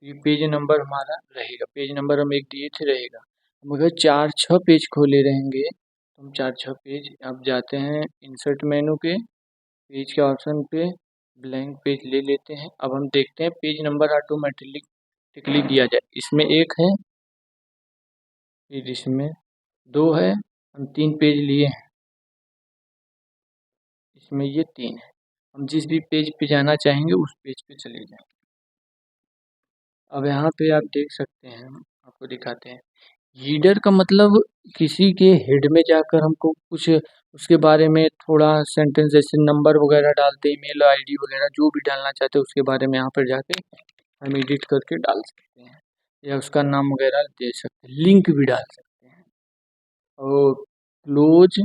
ये पेज नंबर हमारा रहेगा, पेज नंबर हम एक दिए थे रहेगा। हम अगर 4-6 पेज खोले रहेंगे तो हम 4-6 पेज, अब जाते हैं इंसर्ट मेनू पे, पेज के ऑप्शन पे ब्लैंक पेज ले लेते हैं। अब हम देखते हैं पेज नंबर ऑटोमेटिकली दिया जाए, इसमें एक है फिर इसमें 2 है, हम 3 पेज लिए हैं, इसमें ये 3 है। हम जिस भी पेज पे जाना चाहेंगे उस पेज पे चले जाएंगे। अब यहाँ पे आप देख सकते हैं, हम आपको दिखाते हैं। हीडर का मतलब किसी के हेड में जाकर हमको कुछ उसके बारे में थोड़ा सेंटेंस जैसे नंबर वगैरह डालते, ईमेल आईडी वगैरह जो भी डालना चाहते हैं उसके बारे में यहाँ पर जाके हम एडिट करके डाल सकते हैं, या उसका नाम वगैरह दे सकते हैं, लिंक भी डाल सकते हैं। और क्लोज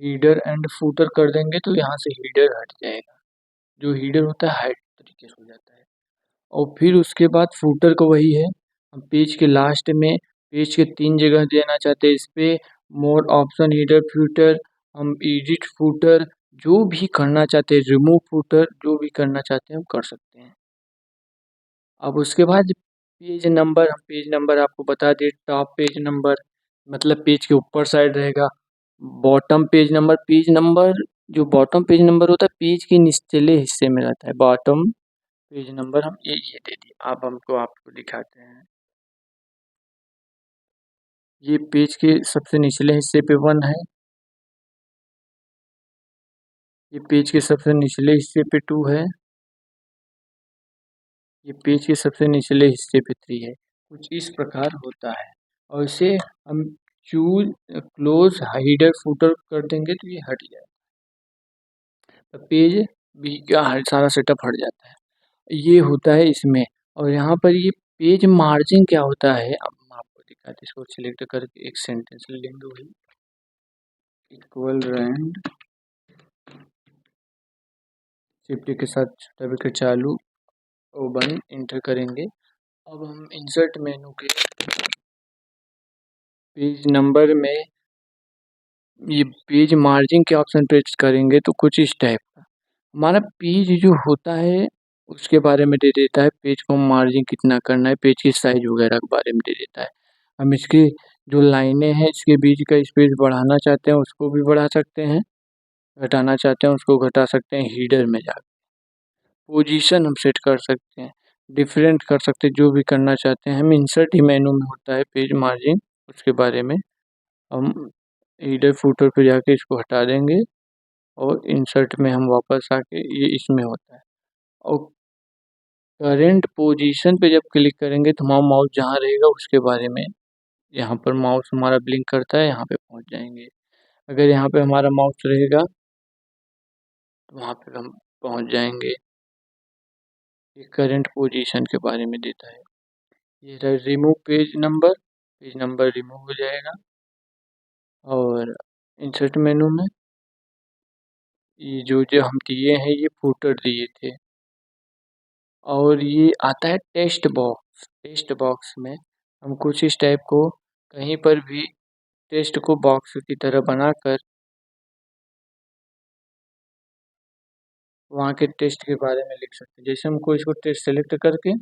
हीडर एंड फूटर कर देंगे तो यहाँ से हीडर हट जाएगा, जो हीडर होता है हाइड तरीके से हो जाता है। और फिर उसके बाद फूटर का वही है, हम पेज के लास्ट में पेज के 3 जगह देना चाहते हैं, इस पे मोर ऑप्शन हीडर फूटर, हम एडिट फूटर जो भी करना चाहते हैं, रिमूव फूटर जो भी करना चाहते हैं हम कर सकते हैं। अब उसके बाद हम पेज नंबर आपको बता दें, टॉप पेज नंबर मतलब पेज के ऊपर साइड रहेगा, बॉटम पेज नंबर जो बॉटम पेज नंबर होता है पेज के निचले हिस्से में रहता है, बॉटम पेज नंबर हम ये दे दिए। अब हमको आपको दिखाते हैं, ये पेज के सबसे निचले हिस्से पे 1 है, ये पेज के सबसे निचले हिस्से पे 2 है, ये पेज के सबसे निचले हिस्से पे 3 है। कुछ इस प्रकार होता है, और इसे हम चूज क्लोज हाइडर फुटर कर देंगे तो ये हट जाएगा, तो पेज भी का सारा सेटअप हट जाता है। ये होता है इसमें। और यहाँ पर ये पेज मार्जिन क्या होता है, अब हम आपको दिखाते हैं। इसको सिलेक्ट करके एक सेंटेंस लिखेंगे, वही इक्वल रैंड शिफ्ट के साथ छोटा ब्रैकेट चालू और बंद इंटर करेंगे। अब हम इंसर्ट मेनू के पेज नंबर में ये पेज मार्जिन के ऑप्शन पे करेंगे तो कुछ इस टाइप का हमारा पेज जो होता है उसके बारे में दे देता है, पेज को मार्जिन कितना करना है, पेज की साइज वगैरह के बारे में दे देता है। हम इसकी जो लाइनें हैं इसके बीच का स्पेस बढ़ाना चाहते हैं उसको भी बढ़ा सकते हैं, घटाना चाहते हैं उसको घटा सकते हैं। हीडर में जाकर पोजीशन हम सेट कर सकते हैं, डिफरेंट कर सकते हैं, जो भी करना चाहते हैं हम। इंसर्ट ही मेनू में होता है पेज मार्जिन, उसके बारे में हम हीडर फुटर पे जाके इसको हटा देंगे और इंसर्ट में हम वापस आके ये इसमें होता है। और करेंट पोजीशन पे जब क्लिक करेंगे तो हमारा माउस जहाँ रहेगा उसके बारे में, यहाँ पर माउस हमारा ब्लिंक करता है, यहाँ पे पहुँच जाएंगे। अगर यहाँ पे हमारा माउस रहेगा तो वहाँ पे हम पहुँच जाएंगे। ये करंट पोजीशन के बारे में देता है। ये रिमूव पेज नंबर रिमूव हो जाएगा। और इंसर्ट मेनू में ये जो जो हम दिए हैं ये फुटर दिए थे। और ये आता है टेक्स्ट बॉक्स में हम कुछ इस टाइप को कहीं पर भी टेक्स्ट को बॉक्स की तरह बनाकर वहाँ के टेक्स्ट के बारे में लिख सकते हैं। जैसे हमको इसको टेक्स्ट सेलेक्ट करके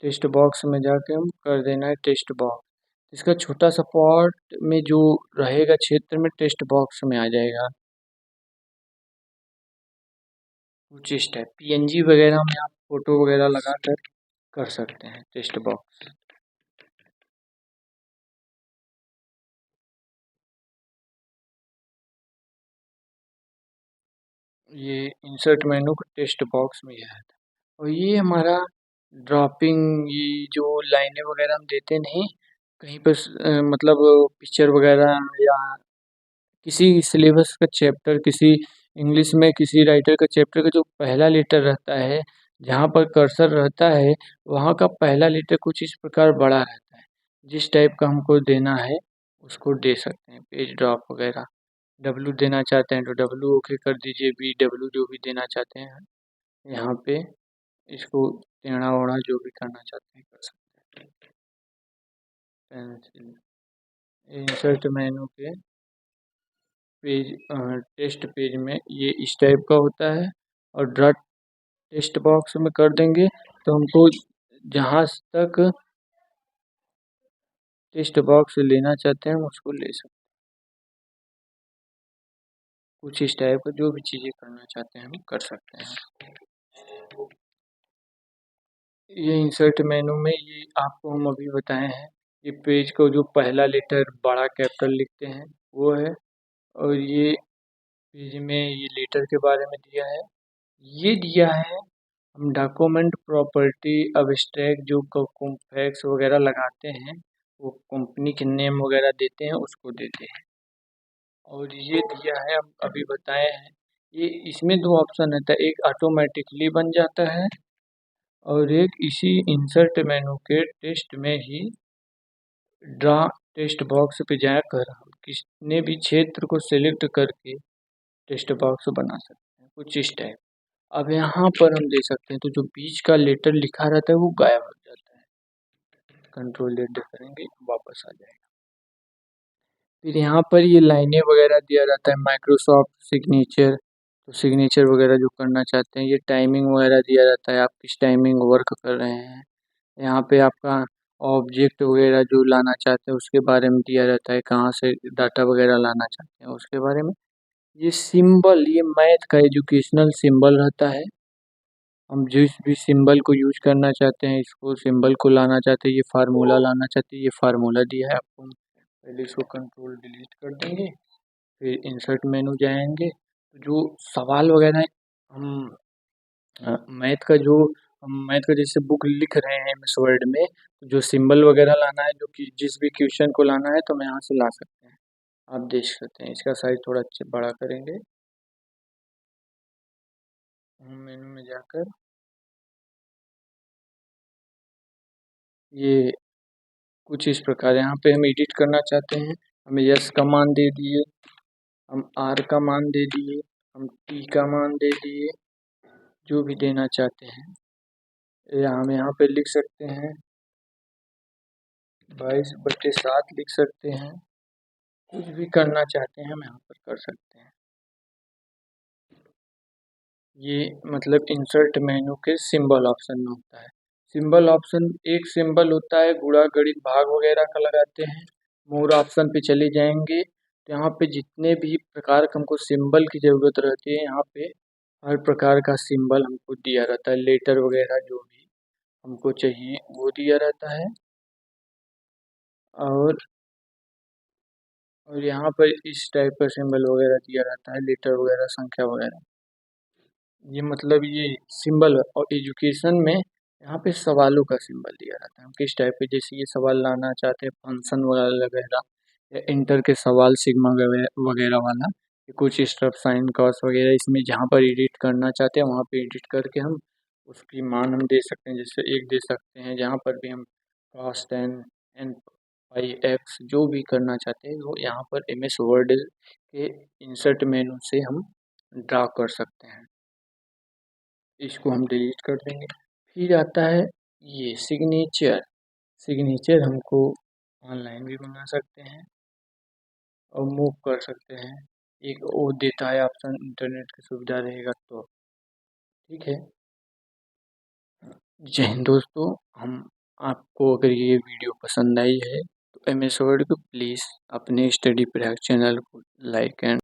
टेक्स्ट बॉक्स में जाके हम कर देना है टेक्स्ट बॉक्स, इसका छोटा सा पॉट में जो रहेगा क्षेत्र में टेक्स्ट बॉक्स में आ जाएगा। कुछ इस टाइप पीएनजी वगैरह में आप फोटो वगैरह लगाकर कर सकते हैं टेक्स्ट बॉक्स। ये इंसर्ट मेनू का टेक्स्ट बॉक्स में है। और ये हमारा ड्रॉपिंग, ये जो लाइनें वगैरह हम देते नहीं कहीं पर मतलब पिक्चर वगैरह या किसी सिलेबस का चैप्टर, किसी इंग्लिश में किसी राइटर का चैप्टर का जो पहला लेटर रहता है, जहाँ पर कर्सर रहता है वहाँ का पहला लेटर कुछ इस प्रकार बड़ा रहता है। जिस टाइप का हमको देना है उसको दे सकते हैं। पेज ड्रॉप वगैरह डब्लू देना चाहते हैं तो डब्लू ओके कर दीजिए, बी डब्लू जो भी देना चाहते हैं यहाँ पे इसको टेढ़ा ओढ़ा जो भी करना चाहते हैं कर सकते हैं। पेंसिल इंसर्ट मेनू के पेज टेस्ट पेज में ये इस टाइप का होता है। और ड्रॉ टेक्स्ट बॉक्स में कर देंगे तो हमको जहाँ तक टेक्स्ट बॉक्स लेना चाहते हैं हम उसको ले सकते हैं। कुछ इस टाइप का जो भी चीज़ें करना चाहते हैं हम कर सकते हैं। ये इंसर्ट मेनू में ये आपको हम अभी बताए हैं ये पेज को जो पहला लेटर बड़ा कैपिटल लिखते हैं वो है, और ये पेज में ये लेटर के बारे में दिया है। ये दिया है हम डॉक्यूमेंट प्रॉपर्टी अब्स्ट्रैक्ट जो फैक्स वगैरह लगाते हैं, वो कंपनी के नेम वगैरह देते हैं उसको देते हैं। और ये दिया है हम अभी बताए हैं, ये इसमें दो ऑप्शन रहता है, एक ऑटोमेटिकली बन जाता है और एक इसी इंसर्ट मेनू के टेस्ट में ही ड्रा टेस्ट बॉक्स पे जाकर हम किसी भी क्षेत्र को सिलेक्ट करके टेस्ट बॉक्स बना सकते हैं, कुछ इस टाइप। अब यहाँ पर हम देख सकते हैं तो जो बीच का लेटर लिखा रहता है वो गायब हो जाता है। कंट्रोल Z करेंगे वापस आ जाएगा। फिर यहाँ पर ये लाइनें वगैरह दिया रहता है, माइक्रोसॉफ्ट सिग्नेचर, तो सिग्नेचर वगैरह जो करना चाहते हैं, ये टाइमिंग वगैरह दिया रहता है, आप किस टाइमिंग वर्क कर रहे हैं। यहाँ पे आपका ऑब्जेक्ट वगैरह जो लाना चाहते हैं उसके बारे में दिया रहता है, कहाँ से डाटा वगैरह लाना चाहते हैं उसके बारे में। ये सिंबल, ये मैथ का एजुकेशनल सिंबल रहता है, हम जिस भी सिंबल को यूज करना चाहते हैं, इसको सिंबल को लाना चाहते हैं, ये फार्मूला लाना चाहते हैं, ये फार्मूला दिया है आपको। पहले इसको कंट्रोल डिलीट कर देंगे, फिर इंसर्ट मेनू जाएंगे, तो जो सवाल वगैरह है हम मैथ का जो हम मैथ का जैसे बुक लिख रहे हैं एमएस वर्ड में, तो जो सिंबल वगैरह लाना है, जो कि जिस भी क्वेश्चन को लाना है तो हम यहाँ से ला सकते हैं। आप देख सकते हैं, इसका साइज थोड़ा अच्छे बड़ा करेंगे, होम मेनू में जाकर ये कुछ इस प्रकार यहाँ पे हम एडिट करना चाहते हैं, हमें यस का मान दे दिए, हम आर का मान दे दिए, हम टी का मान दे दिए, जो भी देना चाहते हैं या हम यहाँ पे लिख सकते हैं 22/7 लिख सकते हैं, कुछ भी करना चाहते हैं हम यहाँ पर कर सकते हैं। ये मतलब इंसर्ट मेनू के सिंबल ऑप्शन में होता है। सिंबल ऑप्शन एक सिंबल होता है, गुणा गणित भाग वगैरह का लगाते हैं। मोर ऑप्शन पे चले जाएंगे तो यहाँ पे जितने भी प्रकार का हमको सिंबल की ज़रूरत रहती है, यहाँ पे हर प्रकार का सिंबल हमको दिया रहता है, लेटर वगैरह जो भी हमको चाहिए वो दिया रहता है। और यहाँ पर इस टाइप का सिंबल वगैरह दिया रहता है, लेटर वगैरह संख्या वगैरह। ये मतलब ये सिंबल, और एजुकेशन में यहाँ पे सवालों का सिंबल दिया रहता है, हम किस टाइप के, जैसे ये सवाल लाना चाहते हैं फंक्शन वगैरह या इंटर के सवाल सिग्मा वगैरह वाला, कुछ स्टफ साइन कॉस वगैरह, इसमें जहाँ पर एडिट करना चाहते हैं वहाँ पे एडिट करके हम उसकी मान हम दे सकते हैं, जैसे 1 दे सकते हैं, जहाँ पर भी हम cos 10 n पाई x जो भी करना चाहते हैं वो यहाँ पर एमएस वर्ड के इंसर्ट मेनू से हम ड्रा कर सकते हैं। इसको हम डिलीट कर देंगे। फिर आता है ये सिग्नेचर, सिग्नेचर हमको ऑनलाइन भी मंगा सकते हैं और मूव कर सकते हैं, एक वो देता है ऑप्शन, इंटरनेट की सुविधा रहेगा तो। ठीक है, जय हिंद दोस्तों। हम आपको अगर ये वीडियो पसंद आई है तो एमएस वर्ड को प्लीज़ अपने स्टडी प्रैक्टिस चैनल को लाइक एंड